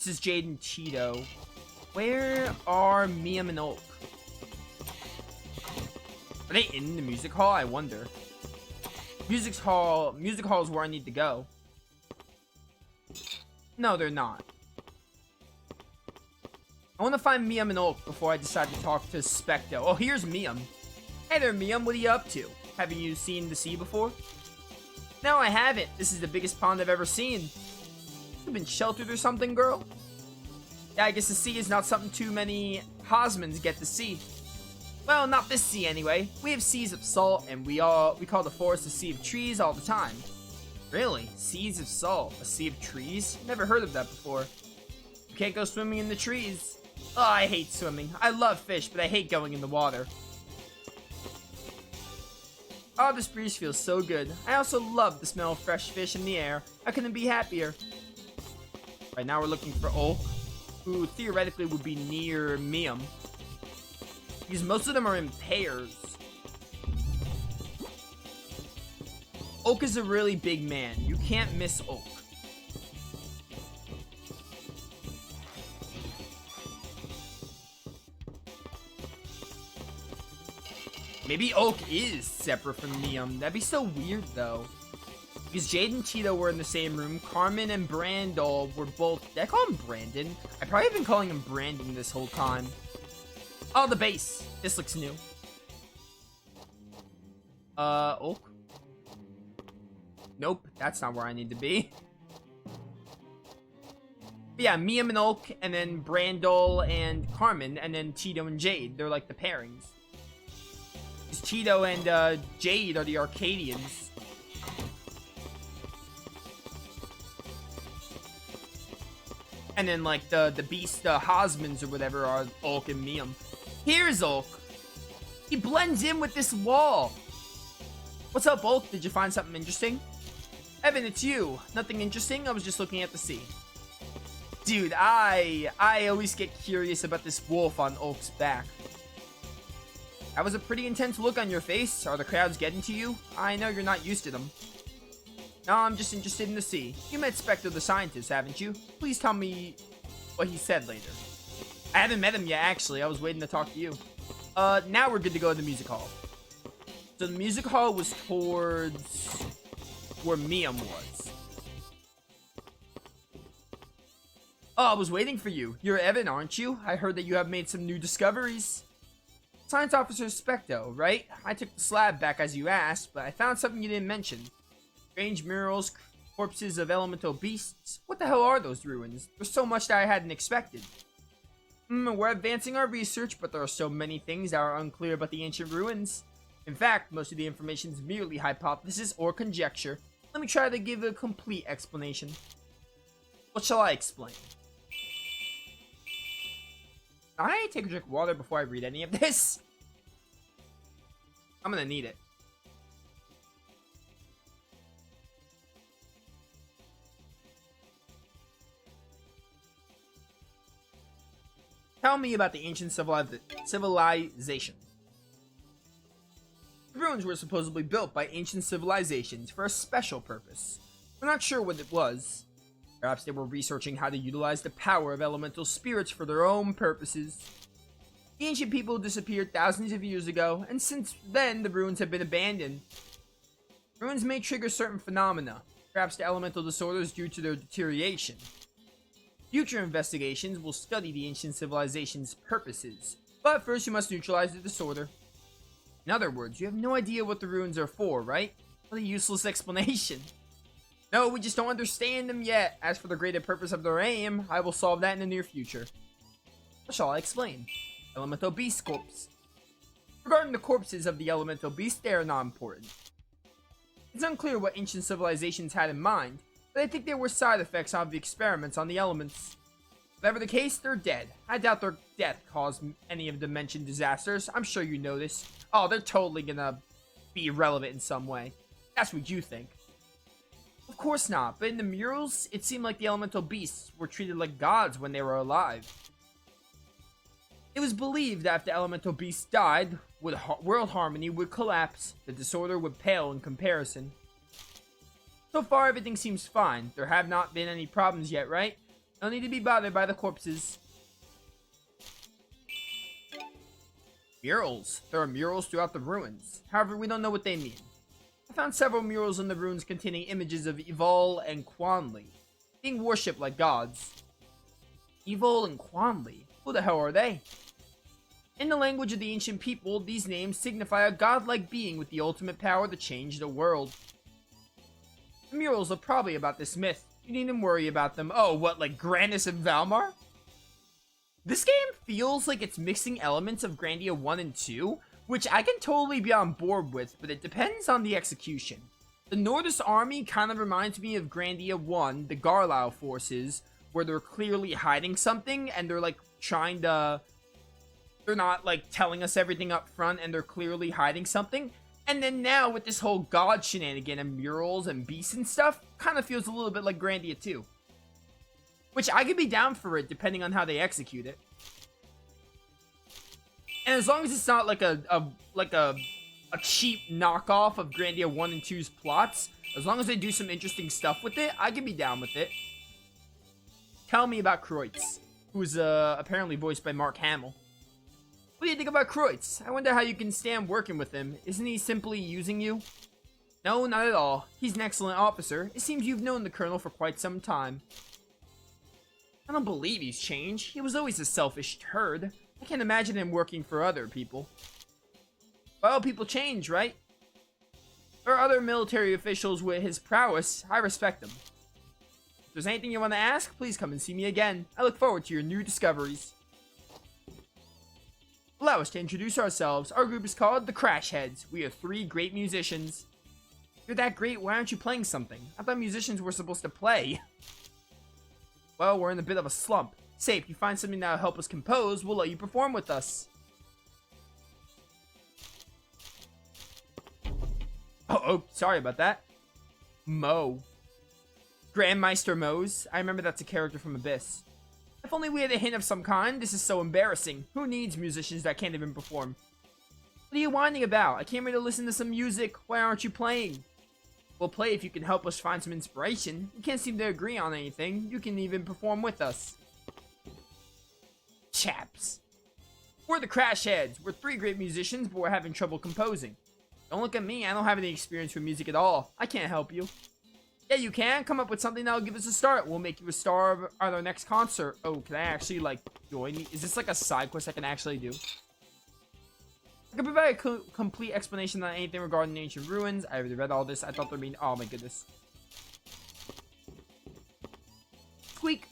This is Jade and Cheeto. Where are Miam and Oak? Are they in the music hall? I wonder. Music hall is where I need to go. No, they're not. I want to find Miam and Oak before I decide to talk to Specto. Oh, here's Miam. Hey there, Miam. What are you up to? Haven't you seen the sea before? No, I haven't. This is the biggest pond I've ever seen. You've been sheltered or something, girl? Yeah, I guess the sea is not something too many Hosmans get to see. Well, not this sea anyway. We have seas of salt, and we call the forest a sea of trees all the time. Really? Seas of salt? A sea of trees? Never heard of that before. You can't go swimming in the trees. Oh, I hate swimming. I love fish, but I hate going in the water. Oh, this breeze feels so good. I also love the smell of fresh fish in the air. I couldn't be happier. Right now we're looking for Oak, who theoretically would be near Miam, because most of them are in pairs. Oak is a really big man. You can't miss Oak. Maybe Oak is separate from Miam. That'd be so weird, though. Because Jade and Cheeto were in the same room. Carmen and Brandol were both... Did I call him Brandon? I probably have been calling him Brandon this whole time. Oh, the base. This looks new. Oak? Nope, that's not where I need to be. But yeah, Miam and Oak, and then Brandol and Carmen, and then Cheeto and Jade. They're like the pairings. Because Cheeto and Jade are the Arcadians. And then, like, the beast, Hosmans or whatever are Oak and Miam. Here's Oak. He blends in with this wall. What's up, Oak? Did you find something interesting? Evan, it's you. Nothing interesting? I was just looking at the sea. Dude, I always get curious about this wolf on Oak's back. That was a pretty intense look on your face. Are the crowds getting to you? I know you're not used to them. No, I'm just interested in the sea. You met Spectre the scientist, haven't you? Please tell me what he said later. I haven't met him yet, actually. I was waiting to talk to you. Now we're good to go to the music hall. So the music hall was towards where Miam was. Oh, I was waiting for you. You're Evan, aren't you? I heard that you have made some new discoveries. Science Officer Specto, right? I took the slab back as you asked, but I found something you didn't mention. Strange murals, corpses of elemental beasts. What the hell are those ruins? There's so much that I hadn't expected. We're advancing our research, but there are so many things that are unclear about the ancient ruins. In fact, most of the information is merely hypothesis or conjecture. Let me try to give a complete explanation. What shall I explain? Can I take a drink of water before I read any of this? I'm gonna need it. Tell me about the ancient civilization. The ruins were supposedly built by ancient civilizations for a special purpose. We're not sure what it was. Perhaps they were researching how to utilize the power of elemental spirits for their own purposes. The ancient people disappeared thousands of years ago, and since then the ruins have been abandoned. Ruins may trigger certain phenomena, perhaps the elemental disorders due to their deterioration. Future investigations will study the ancient civilization's purposes, but first you must neutralize the disorder. In other words, you have no idea what the ruins are for, right? What a useless explanation. No, we just don't understand them yet. As for the greater purpose of their aim, I will solve that in the near future. What shall I explain? Elemental Beast Corpse. Regarding the corpses of the Elemental Beast, they are not important. It's unclear what ancient civilizations had in mind, but I think there were side effects of the experiments on the elements. Whatever the case, they're dead. I doubt their death caused any of the mentioned disasters. I'm sure you know this. Oh, they're totally gonna be irrelevant in some way. That's what you think. Of course not, but in the murals, it seemed like the elemental beasts were treated like gods when they were alive. It was believed that if the elemental beasts died, world harmony would collapse, the disorder would pale in comparison. So far, everything seems fine. There have not been any problems yet, right? No need to be bothered by the corpses. Murals. There are murals throughout the ruins. However, we don't know what they mean. I found several murals in the ruins containing images of Evol and Quanli, being worshipped like gods. Evol and Quanli? Who the hell are they? In the language of the ancient people, these names signify a godlike being with the ultimate power to change the world. The murals are probably about this myth. You needn't worry about them. Oh, what, like Grandis and Valmar? This game feels like it's mixing elements of Grandia 1 and 2, which I can totally be on board with, but it depends on the execution. The Nordis army kind of reminds me of Grandia 1, the Garlau forces, where they're clearly hiding something, and they're like trying to... They're not like telling us everything up front, and they're clearly hiding something. And then now with this whole god shenanigan and murals and beasts and stuff, kind of feels a little bit like Grandia 2. Which I could be down for it, depending on how they execute it. And as long as it's not like a cheap knockoff of Grandia 1 and 2's plots, as long as they do some interesting stuff with it, I could be down with it. Tell me about Kroitz, who's apparently voiced by Mark Hamill. What do you think about Kroitz? I wonder how you can stand working with him. Isn't he simply using you? No, not at all. He's an excellent officer. It seems you've known the Colonel for quite some time. I don't believe he's changed. He was always a selfish turd. I can't imagine him working for other people. Well, people change, right? There are other military officials with his prowess. I respect them. If there's anything you want to ask, please come and see me again. I look forward to your new discoveries. Allow us to introduce ourselves. Our group is called the Crash Heads. We are 3 great musicians. If you're that great, why aren't you playing something? I thought musicians were supposed to play. Well, we're in a bit of a slump. Say, if you find something that'll help us compose, we'll let you perform with us. Oh, sorry about that. Mo. Grandmeister Mose. I remember that's a character from Abyss. If only we had a hint of some kind. This is so embarrassing. Who needs musicians that can't even perform? What are you whining about? I came here to listen to some music. Why aren't you playing? We'll play if you can help us find some inspiration. We can't seem to agree on anything. You can even perform with us. Chaps. We're the Crash Heads. We're 3 great musicians, but we're having trouble composing. Don't look at me. I don't have any experience with music at all. I can't help you. Yeah, you can. Come up with something that'll give us a start. We'll make you a star of our next concert. Oh, can I actually, like, join you? Is this like a side quest I can actually do? I can provide a complete explanation on anything regarding the ancient ruins. I already read all this. I thought there'd be... Oh, my goodness. Squeak.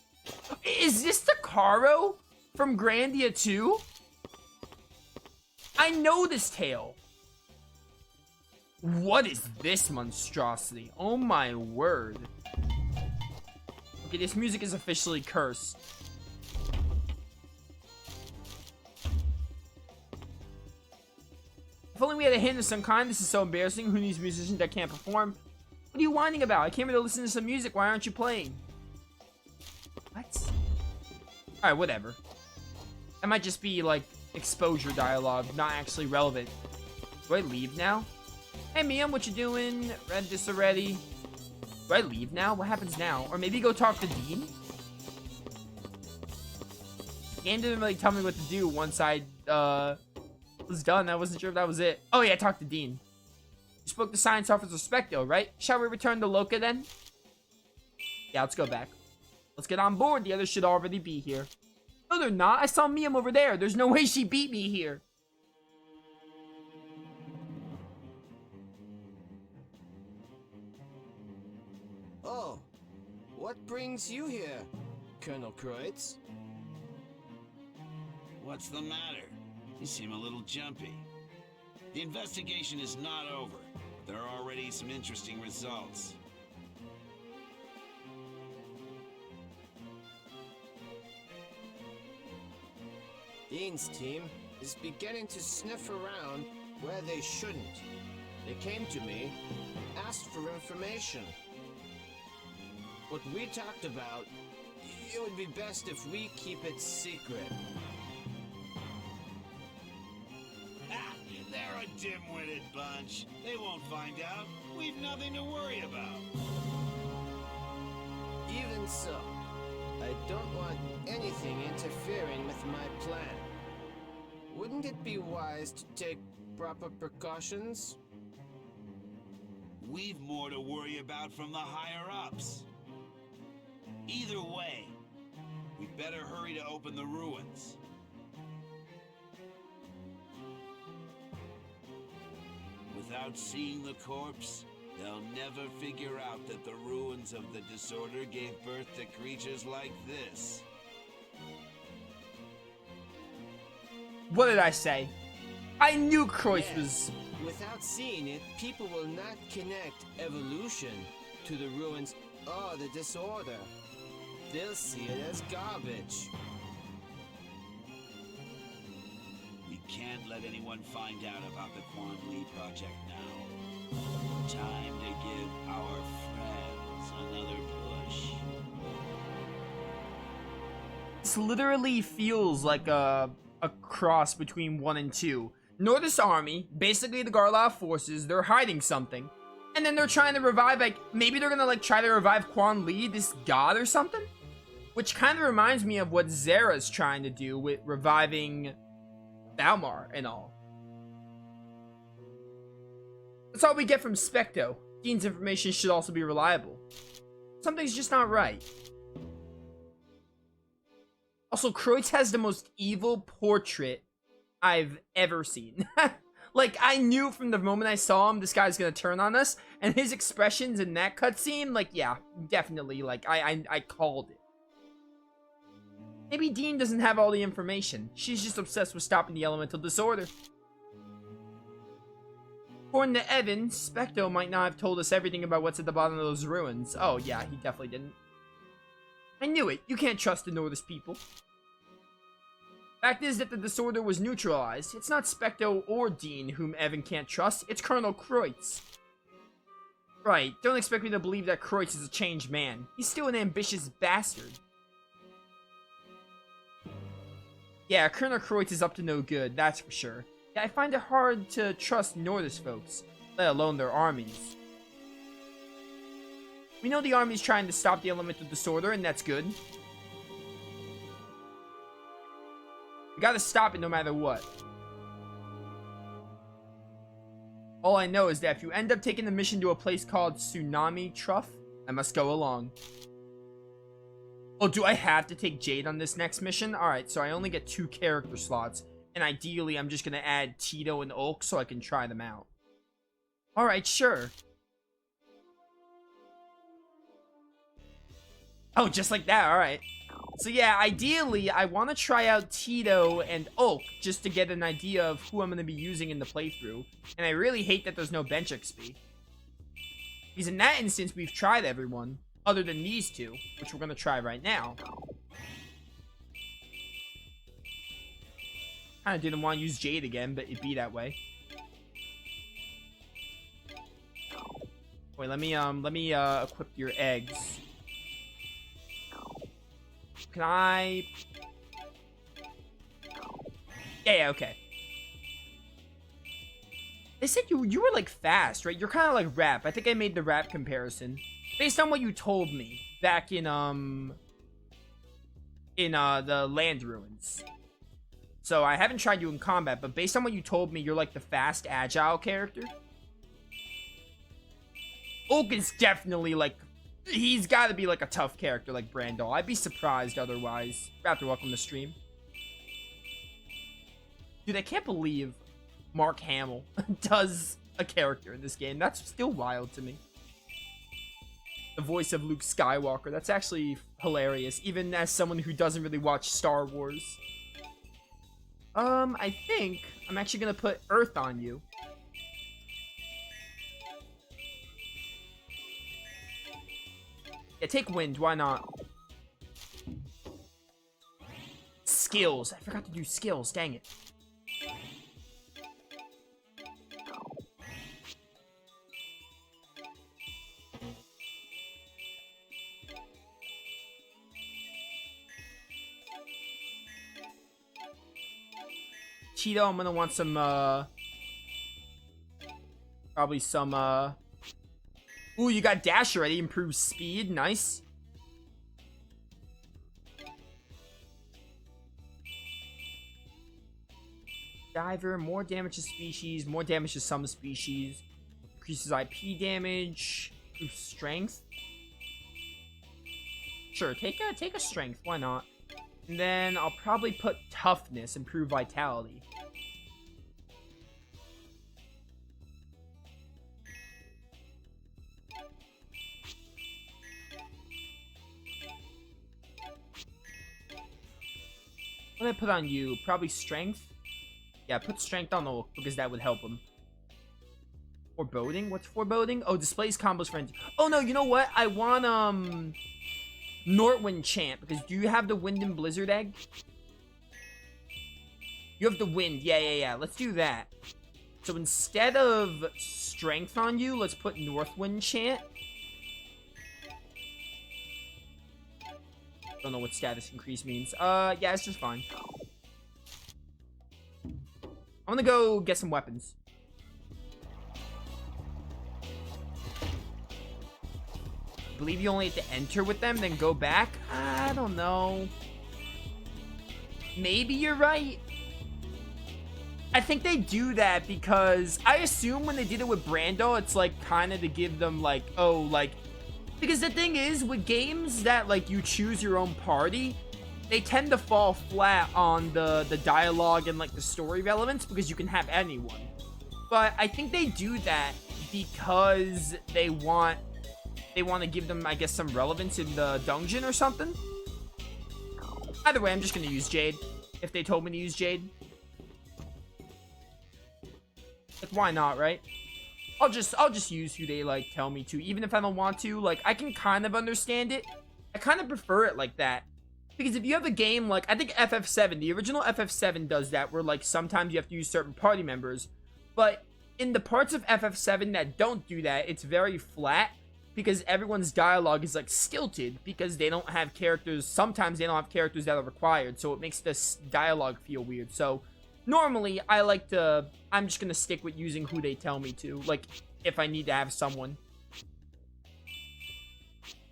Is this the Caro from Grandia 2? I know this tale. What is this monstrosity? Oh my word. Okay, this music is officially cursed. If only we had a hint of some kind. This is so embarrassing. Who needs musicians that can't perform? What are you whining about? I came here to listen to some music. Why aren't you playing? What? Alright, whatever. That might just be, like, exposure dialogue, not actually relevant. Do I leave now? Hey, Mia, what you doing? Read this already. Do I leave now? What happens now? Or maybe go talk to Dean? The game didn't really tell me what to do once I, was done. I wasn't sure if that was it. Oh, yeah, talk to Dean. You spoke to Science Officer Specto, right? Shall we return to Loca, then? Yeah, let's go back. Let's get on board. The others should already be here. No, they're not. I saw Miam over there. There's no way she beat me here. Oh, what brings you here, Colonel Kroitz? What's the matter? You seem a little jumpy. The investigation is not over. There are already some interesting results. Dean's team is beginning to sniff around where they shouldn't. They came to me, asked for information. What we talked about, it would be best if we keep it secret. Ha! They're a dim-witted bunch. They won't find out. We've nothing to worry about. Even so, I don't want anything interfering with my plan. Wouldn't it be wise to take proper precautions? We've more to worry about from the higher-ups. Either way, we better hurry to open the ruins. Without seeing the corpse, they'll never figure out that the ruins of the disorder gave birth to creatures like this. What did I say? I knew Kroitz Yeah. was... Without seeing it, people will not connect evolution to the ruins or the disorder. They'll see it as garbage. We can't let anyone find out about the Quan Li project now. Time to give our friends another push. This literally feels like a cross between 1 and 2. Nordis army, basically the Garloff forces, they're hiding something. And then they're trying to revive, like, maybe they're gonna, like, try to revive Quan Li, this god or something? Which kind of reminds me of what Zera's trying to do with reviving Balmar and all. That's all we get from Specto. Dean's information should also be reliable. Something's just not right. Also, Kroitz has the most evil portrait I've ever seen. Like, I knew from the moment I saw him, this guy's gonna turn on us. And his expressions in that cutscene, like, yeah, definitely, like, I called it. Maybe Dean doesn't have all the information. She's just obsessed with stopping the elemental disorder. According to Evan, Specto might not have told us everything about what's at the bottom of those ruins. Oh, yeah, he definitely didn't. I knew it. You can't trust the Nordis people. Fact is that the disorder was neutralized. It's not Specto or Dean whom Evan can't trust. It's Colonel Kroitz. Right, don't expect me to believe that Kroitz is a changed man. He's still an ambitious bastard. Yeah, Colonel Kroitz is up to no good, that's for sure. Yeah, I find it hard to trust Nordis folks, let alone their armies. We know the army's trying to stop the elemental disorder, and that's good. We gotta stop it no matter what. All I know is that if you end up taking the mission to a place called Tsunami Trough, I must go along. Oh, do I have to take Jade on this next mission? Alright, so I only get 2 character slots. And ideally, I'm just gonna add Tito and Ulk so I can try them out. Alright, sure. Oh, just like that, alright. So yeah, ideally, I want to try out Tito and Ulk just to get an idea of who I'm going to be using in the playthrough. And I really hate that there's no bench XP. Because in that instance, we've tried everyone, other than these 2, which we're going to try right now. Kind of didn't want to use Jade again, but it'd be that way. Wait, let me equip your eggs. Can I... Yeah, okay. They said you were, like, fast, right? You're kind of like Rap. I think I made the Rap comparison. Based on what you told me back in the Land Ruins. So, I haven't tried you in combat, but based on what you told me, you're, like, the fast, agile character. Ulk is definitely, like... He's got to be, like, a tough character like Brandol. I'd be surprised otherwise. Raptor, welcome to stream. Dude, I can't believe Mark Hamill does a character in this game. That's still wild to me. The voice of Luke Skywalker. That's actually hilarious, even as someone who doesn't really watch Star Wars. I think I'm actually going to put Earth on you. Yeah, take Wind, why not? Skills. I forgot to do skills, dang it. Cheeto, I'm gonna want some, probably some, ooh, you got dash already. Improves speed. Nice. Diver, more damage to species, more damage to some species. Increases IP damage. Improves strength. Sure, take a strength, why not? And then I'll probably put toughness, improve vitality. What did I put on you? Probably strength? Yeah, put strength on Ulk because that would help him. Foreboding? What's foreboding? Oh, displays combos for... Oh, no, you know what? I want, Northwind Chant, because do you have the Wind and Blizzard Egg? You have the Wind. Yeah. Let's do that. So instead of strength on you, let's put Northwind Chant. Don't know what status increase means. Yeah, it's just fine. I'm gonna go get some weapons. I believe you only have to enter with them, then go back? I don't know. Maybe you're right. I think they do that because I assume when they did it with Brando, it's like kind of to give them like, oh, like, because the thing is with games that like you choose your own party, they tend to fall flat on the dialogue and like the story relevance because you can have anyone. But I think they do that because they want to give them, I guess, some relevance in the dungeon or something. Either way, I'm just gonna use Jade if they told me to use Jade. Like, why not, right? I'll just use who they like tell me to, even if I don't want to. Like, I can kind of understand it. I kind of prefer it like that. Because if you have a game like, I think FF7, the original FF7 does that, where like sometimes you have to use certain party members. But in the parts of FF7 that don't do that, it's very flat. Because everyone's dialogue is like stilted, because they don't have characters. Sometimes they don't have characters that are required, so it makes this dialogue feel weird. So normally I'm just gonna stick with using who they tell me to, like if I need to have someone.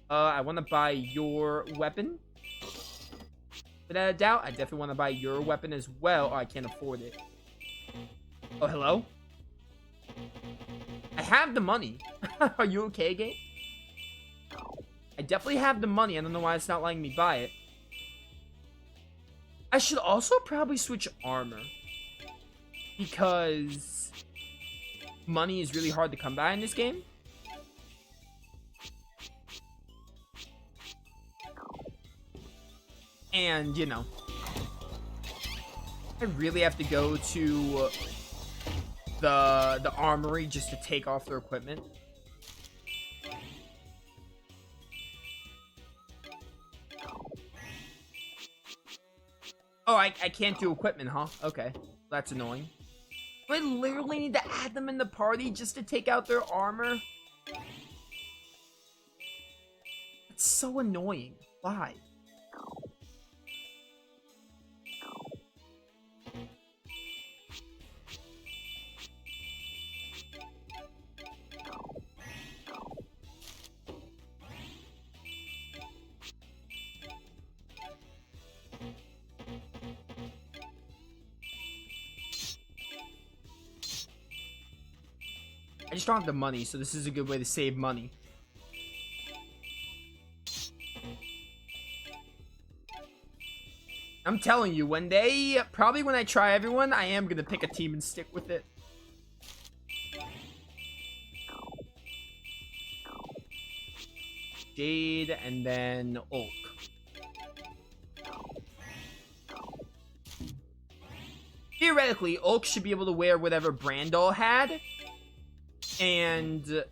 I want to buy your weapon. Without a doubt, I definitely want to buy your weapon as well. Oh, I can't afford it. Oh, hello? I have the money. Are you okay, Gabe? I definitely have the money. I don't know why it's not letting me buy it. I should also probably switch armor. Because money is really hard to come by in this game. And, you know, I really have to go to the armory just to take off their equipment. Oh, I can't do equipment, huh? Okay, that's annoying. Do I literally need to add them in the party just to take out their armor? It's so annoying. Why? I just don't have the money, so this is a good way to save money. I'm telling you, probably when I try everyone, I am gonna pick a team and stick with it. Jade, and then Ulk. Theoretically, Ulk should be able to wear whatever Brandol had. And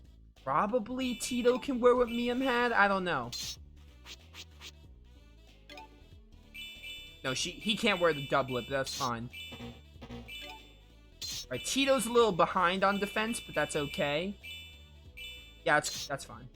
probably Tito can wear what Miam had. I don't know. No, he can't wear the doublet, but that's fine. Alright, Tito's a little behind on defense, but that's okay. Yeah, that's fine.